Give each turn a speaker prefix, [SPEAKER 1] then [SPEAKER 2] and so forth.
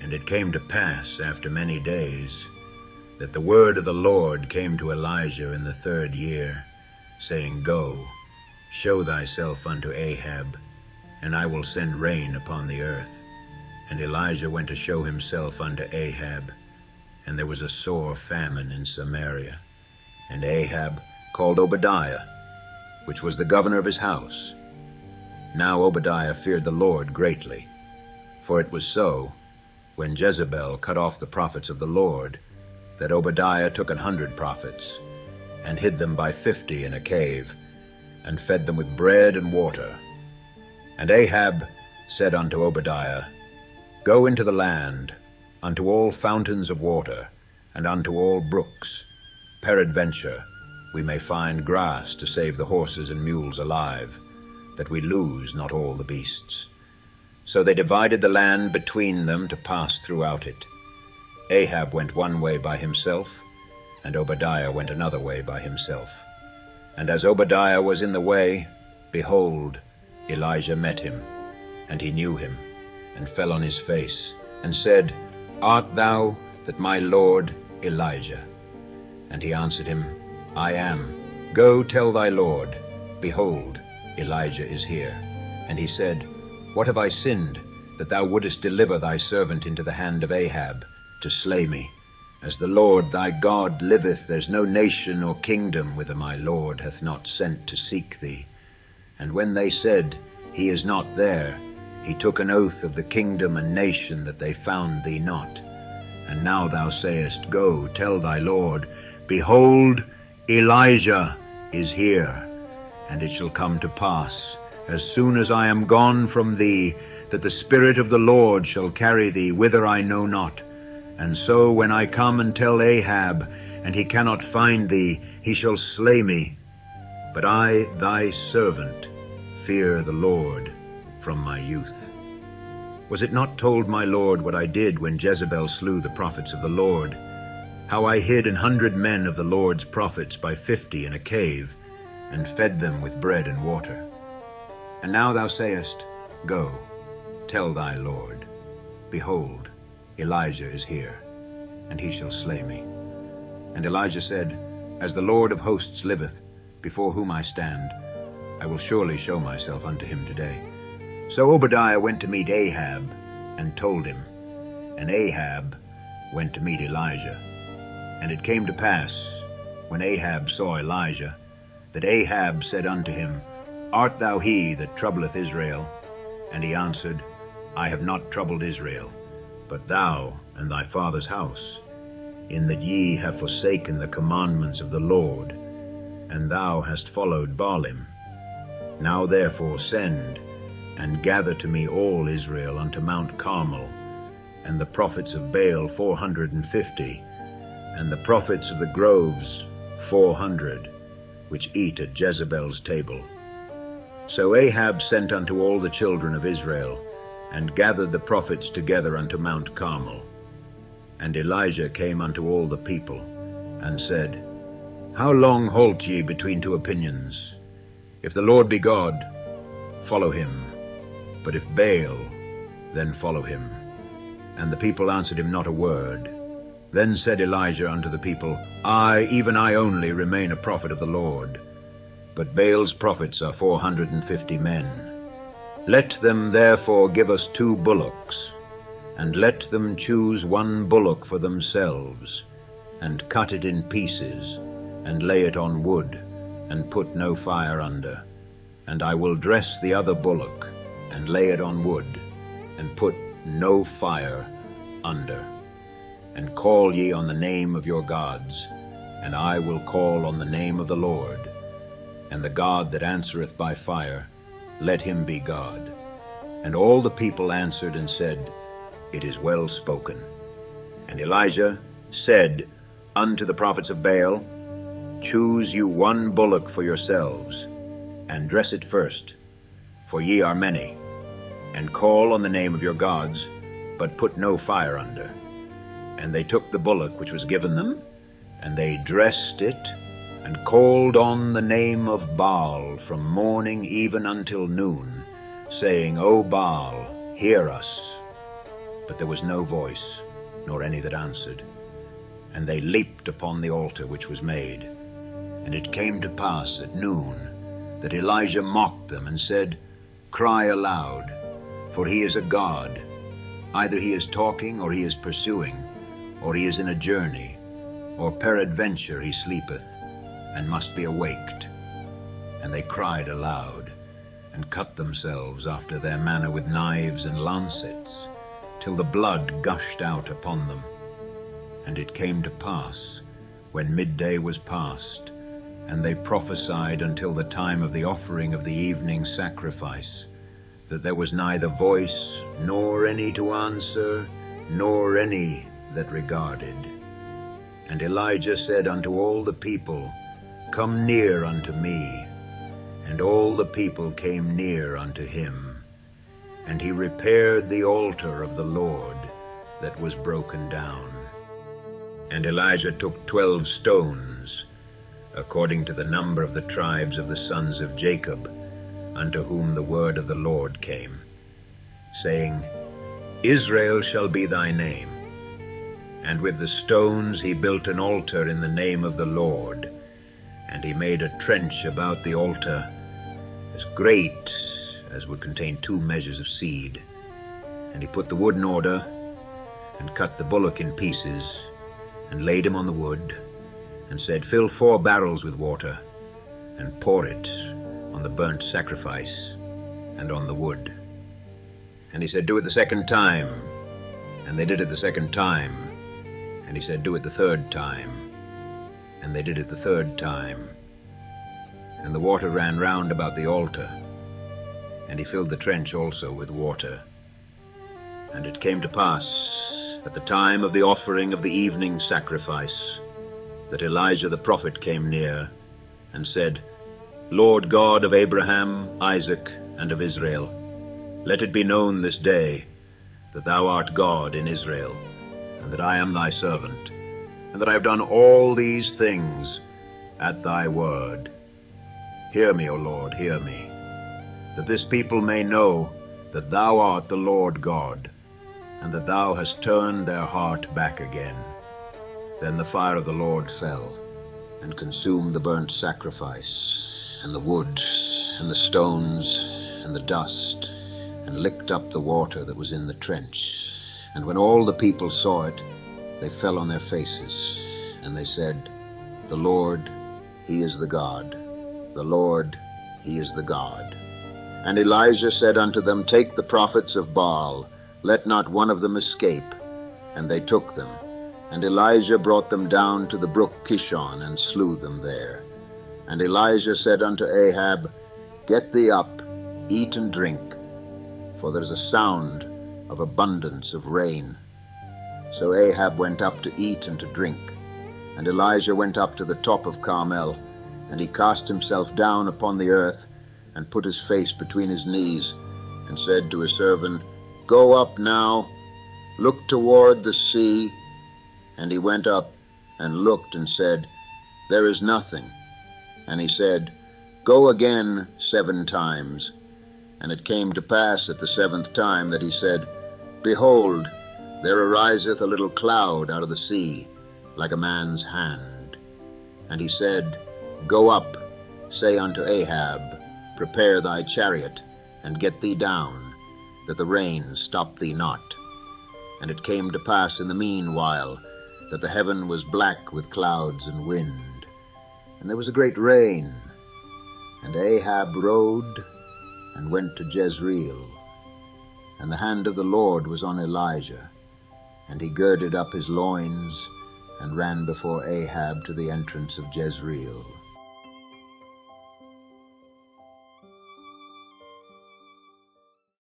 [SPEAKER 1] And it came to pass after many days that the word of the Lord came to Elijah in the 3rd year, saying, Go, show thyself unto Ahab, and I will send rain upon the earth. And Elijah went to show himself unto Ahab, and there was a sore famine in Samaria. And Ahab called Obadiah, which was the governor of his house. Now Obadiah feared the Lord greatly, for it was so, when Jezebel cut off the prophets of the Lord, that Obadiah took 100 prophets, and hid them by 50 in a cave, and fed them with bread and water. And Ahab said unto Obadiah, Go into the land, unto all fountains of water, and unto all brooks. Peradventure we may find grass to save the horses and mules alive, that we lose not all the beasts. So they divided the land between them to pass throughout it. Ahab went one way by himself, and Obadiah went another way by himself. And as Obadiah was in the way, behold, Elijah met him, and he knew him, and fell on his face, and said, Art thou that my lord Elijah? And he answered him, I am. Go tell thy lord, Behold, Elijah is here. And he said, What have I sinned, that thou wouldest deliver thy servant into the hand of Ahab, to slay me? As the Lord thy God liveth, there's no nation or kingdom whither my Lord hath not sent to seek thee. And when they said, He is not there, he took an oath of the kingdom and nation that they found thee not. And now thou sayest, Go, tell thy Lord, Behold, Elijah is here. And it shall come to pass, as soon as I am gone from thee, that the Spirit of the Lord shall carry thee whither I know not. And so when I come and tell Ahab, and he cannot find thee, he shall slay me. But I, thy servant, fear the Lord from my youth. Was it not told my Lord what I did when Jezebel slew the prophets of the Lord? How I hid 100 men of the Lord's prophets by 50 in a cave, and fed them with bread and water. And now thou sayest, Go, tell thy Lord, Behold, Elijah is here, and he shall slay me. And Elijah said, As the Lord of hosts liveth, before whom I stand, I will surely show myself unto him today. So Obadiah went to meet Ahab, and told him. And Ahab went to meet Elijah. And it came to pass, when Ahab saw Elijah, that Ahab said unto him, Art thou he that troubleth Israel? And he answered, I have not troubled Israel, but thou and thy father's house, in that ye have forsaken the commandments of the Lord, and thou hast followed Baalim. Now therefore send, and gather to me all Israel unto Mount Carmel, and the prophets of Baal 450, and the prophets of the groves 400, which eat at Jezebel's table. So Ahab sent unto all the children of Israel, and gathered the prophets together unto Mount Carmel. And Elijah came unto all the people, and said, How long halt ye between two opinions? If the Lord be God, follow him, but if Baal, then follow him. And the people answered him not a word. Then said Elijah unto the people, I, even I only, remain a prophet of the Lord, but Baal's prophets are 450 men. Let them therefore give us 2 bullocks, and let them choose 1 bullock for themselves, and cut it in pieces, and lay it on wood, and put no fire under. And I will dress the other bullock, and lay it on wood, and put no fire under. And call ye on the name of your gods, and I will call on the name of the Lord. And the God that answereth by fire, let him be God. And all the people answered and said, It is well spoken. And Elijah said unto the prophets of Baal, Choose you 1 bullock for yourselves, and dress it first, for ye are many, and call on the name of your gods, but put no fire under. And they took the bullock which was given them, and they dressed it, and called on the name of Baal from morning even until noon, saying, O Baal, hear us. But there was no voice, nor any that answered. And they leaped upon the altar which was made. And it came to pass at noon that Elijah mocked them and said, Cry aloud, for he is a god. Either he is talking, or he is pursuing, or he is in a journey, or peradventure he sleepeth, and must be awaked. And they cried aloud, and cut themselves after their manner with knives and lancets, till the blood gushed out upon them. And it came to pass, when midday was past, and they prophesied until the time of the offering of the evening sacrifice, that there was neither voice, nor any to answer, nor any that regarded. And Elijah said unto all the people, Come near unto me. And all the people came near unto him. And he repaired the altar of the Lord that was broken down. And Elijah took 12 stones, according to the number of the tribes of the sons of Jacob, unto whom the word of the Lord came, saying, Israel shall be thy name. And with the stones he built an altar in the name of the Lord, and he made a trench about the altar, as great as would contain 2 measures of seed. And he put the wood in order, and cut the bullock in pieces, and laid him on the wood, and said, Fill 4 barrels with water, and pour it on the burnt sacrifice, and on the wood. And he said, Do it the 2nd time. And they did it the 2nd time. And he said, Do it the 3rd time. And they did it the 3rd time. And the water ran round about the altar, and he filled the trench also with water. And it came to pass, at the time of the offering of the evening sacrifice, that Elijah the prophet came near, and said, Lord God of Abraham, Isaac, and of Israel, let it be known this day that thou art God in Israel, and that I am thy servant, and that I have done all these things at thy word. Hear me, O Lord, hear me, that this people may know that thou art the Lord God, and that thou hast turned their heart back again. Then the fire of the Lord fell, and consumed the burnt sacrifice, and the wood, and the stones, and the dust, and licked up the water that was in the trench. And when all the people saw it, they fell on their faces, and they said, The Lord, he is the God. The Lord, he is the God. And Elijah said unto them, Take the prophets of Baal, let not one of them escape. And they took them. And Elijah brought them down to the brook Kishon, and slew them there. And Elijah said unto Ahab, Get thee up, eat and drink, for there is a sound of abundance of rain. So Ahab went up to eat and to drink. And Elijah went up to the top of Carmel, and he cast himself down upon the earth, and put his face between his knees, and said to his servant, Go up now, look toward the sea. And he went up, and looked, and said, There is nothing. And he said, Go again 7 times. And it came to pass at the 7th time that he said, Behold, there ariseth a little cloud out of the sea, like a man's hand. And he said, Go up, say unto Ahab, Prepare thy chariot, and get thee down, that the rain stop thee not. And it came to pass in the meanwhile, that the heaven was black with clouds and wind, and there was a great rain. And Ahab rode, and went to Jezreel. And the hand of the Lord was on Elijah, and he girded up his loins, and ran before Ahab to the entrance of Jezreel.